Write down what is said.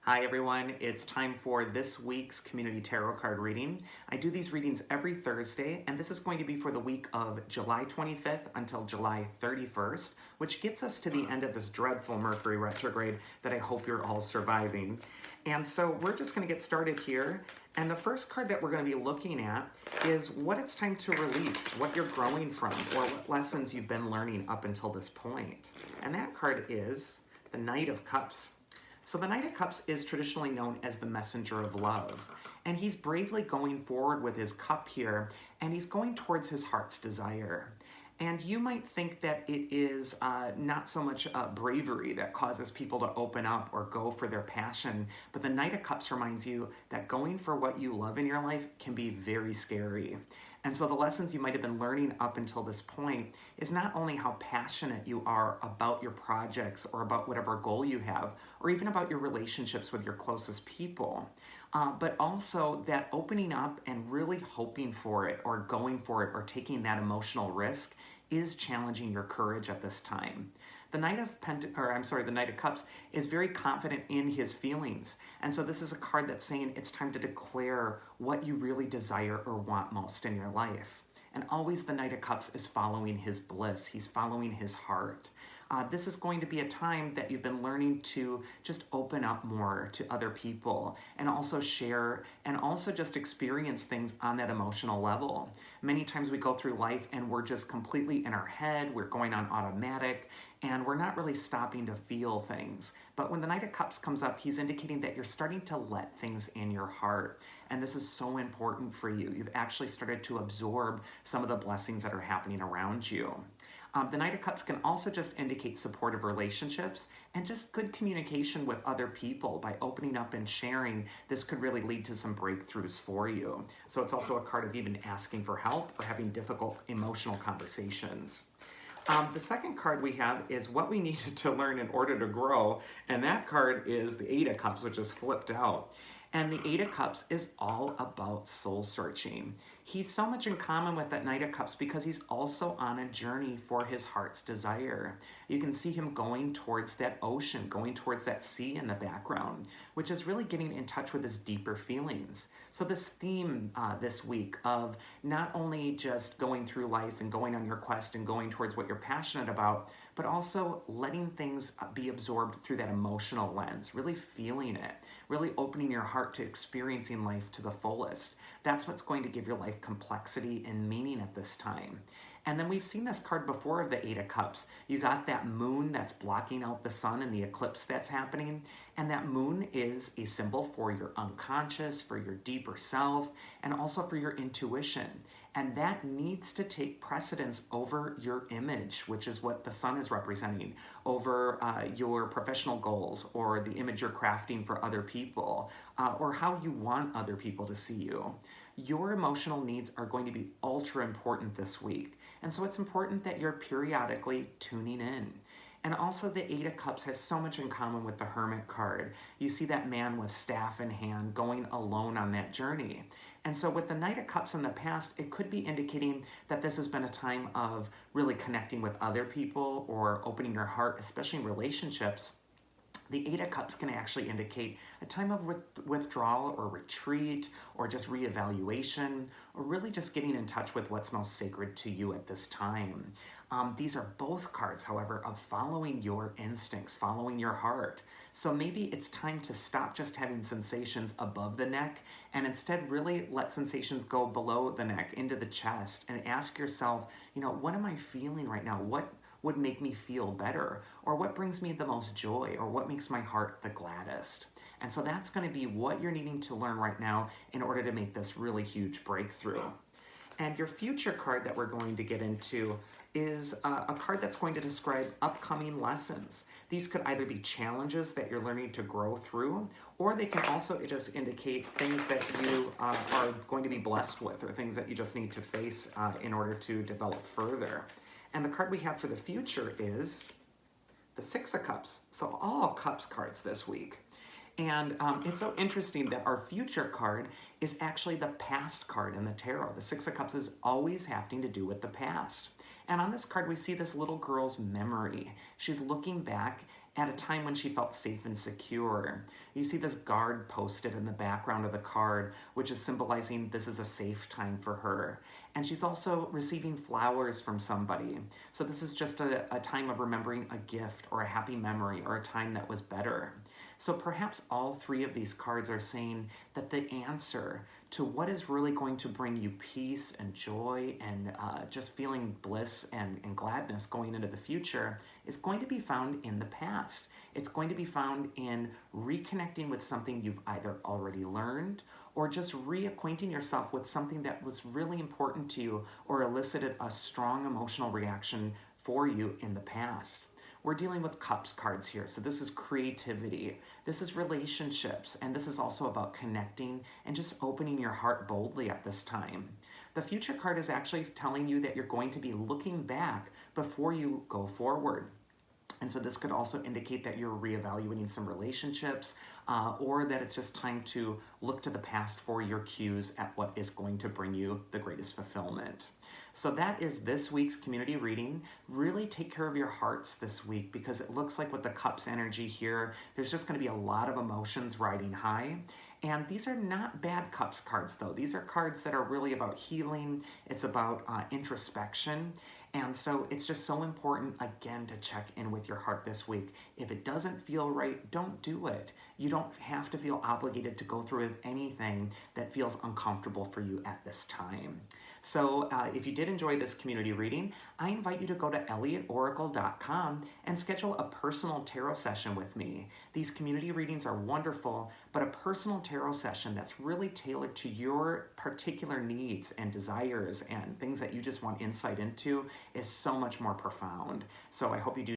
Hi everyone, it's time for this week's community tarot card reading. I do these readings every Thursday, and this is going to be for the week of July 25th until July 31st, which gets us to the end of this dreadful Mercury retrograde that I hope you're all surviving. And so we're just going to get started here. And the first card that we're going to be looking at is what it's time to release, what you're growing from, or what lessons you've been learning up until this point. And that card is the Knight of Cups. So the Knight of Cups is traditionally known as the messenger of love, and he's bravely going forward with his cup here, and he's going towards his heart's desire. And you might think that it is not so much bravery that causes people to open up or go for their passion, but the Knight of Cups reminds you that going for what you love in your life can be very scary. And so the lessons you might have been learning up until this point is not only how passionate you are about your projects or about whatever goal you have, or even about your relationships with your closest people, but also that opening up and really hoping for it or going for it or taking that emotional risk is challenging your courage at this time. The Knight of Cups is very confident in his feelings. And so this is a card that's saying it's time to declare what you really desire or want most in your life. And always the Knight of Cups is following his bliss. He's following his heart. This is going to be a time that you've been learning to just open up more to other people and also share and also just experience things on that emotional level. Many times we go through life and we're just completely in our head, we're going on automatic, and we're not really stopping to feel things. But when the Knight of Cups comes up, he's indicating that you're starting to let things in your heart. And this is so important for you. You've actually started to absorb some of the blessings that are happening around you. The Knight of Cups can also just indicate supportive relationships and just good communication with other people. By opening up and sharing, this could really lead to some breakthroughs for you. So it's also a card of even asking for help or having difficult emotional conversations. The second card we have is what we needed to learn in order to grow, and that card is the Eight of Cups, which is flipped out. And the Eight of Cups is all about soul searching. He's so much in common with that Knight of Cups because he's also on a journey for his heart's desire. You can see him going towards that ocean, going towards that sea in the background, which is really getting in touch with his deeper feelings. So this theme this week of not only just going through life and going on your quest and going towards what you're passionate about, but also letting things be absorbed through that emotional lens, really feeling it, really opening your heart to experiencing life to the fullest. That's what's going to give your life complexity and meaning at this time. And then we've seen this card before of the Eight of Cups. You got that moon that's blocking out the sun and the eclipse that's happening. And that moon is a symbol for your unconscious, for your deeper self, and also for your intuition. And that needs to take precedence over your image, which is what the sun is representing, over your professional goals or the image you're crafting for other people, or how you want other people to see you. Your emotional needs are going to be ultra important this week. And so it's important that you're periodically tuning in. And also the Eight of Cups has so much in common with the Hermit card. You see that man with staff in hand going alone on that journey. And so with the Knight of Cups in the past, it could be indicating that this has been a time of really connecting with other people or opening your heart, especially in relationships. The Eight of Cups can actually indicate a time of withdrawal or retreat or just reevaluation or really just getting in touch with what's most sacred to you at this time. These are both cards, however, of following your instincts, following your heart. So maybe it's time to stop just having sensations above the neck and instead really let sensations go below the neck, into the chest, and ask yourself, what am I feeling right now? What would make me feel better? Or what brings me the most joy? Or what makes my heart the gladdest? And so that's going to be what you're needing to learn right now in order to make this really huge breakthrough. And your future card that we're going to get into is a card that's going to describe upcoming lessons. These could either be challenges that you're learning to grow through, or they can also just indicate things that you are going to be blessed with, or things that you just need to face in order to develop further. And the card we have for the future is the Six of Cups. So all Cups cards this week. And it's so interesting that our future card is actually the past card in the tarot. The Six of Cups is always having to do with the past. And on this card, we see this little girl's memory. She's looking back at a time when she felt safe and secure. You see this guard posted in the background of the card, which is symbolizing this is a safe time for her. And she's also receiving flowers from somebody. So this is just a time of remembering a gift or a happy memory or a time that was better. So perhaps all three of these cards are saying that the answer to what is really going to bring you peace and joy and just feeling bliss and gladness going into the future is going to be found in the past. It's going to be found in reconnecting with something you've either already learned or just reacquainting yourself with something that was really important to you or elicited a strong emotional reaction for you in the past. We're dealing with cups cards here, so this is creativity, this is relationships, and this is also about connecting and just opening your heart boldly at this time. The future card is actually telling you that you're going to be looking back before you go forward. And so this could also indicate that you're reevaluating some relationships or that it's just time to look to the past for your cues at what is going to bring you the greatest fulfillment. So that is this week's community reading. Really take care of your hearts this week because it looks like with the cups energy here, there's just going to be a lot of emotions riding high. And these are not bad cups cards though. These are cards that are really about healing. It's about introspection. And so it's just so important, again, to check in with your heart this week. If it doesn't feel right, don't do it. You don't have to feel obligated to go through with anything that feels uncomfortable for you at this time. So if you did enjoy this community reading, I invite you to go to elliotoracle.com and schedule a personal tarot session with me. These community readings are wonderful, but a personal tarot session that's really tailored to your particular needs and desires and things that you just want insight into is so much more profound. So I hope you do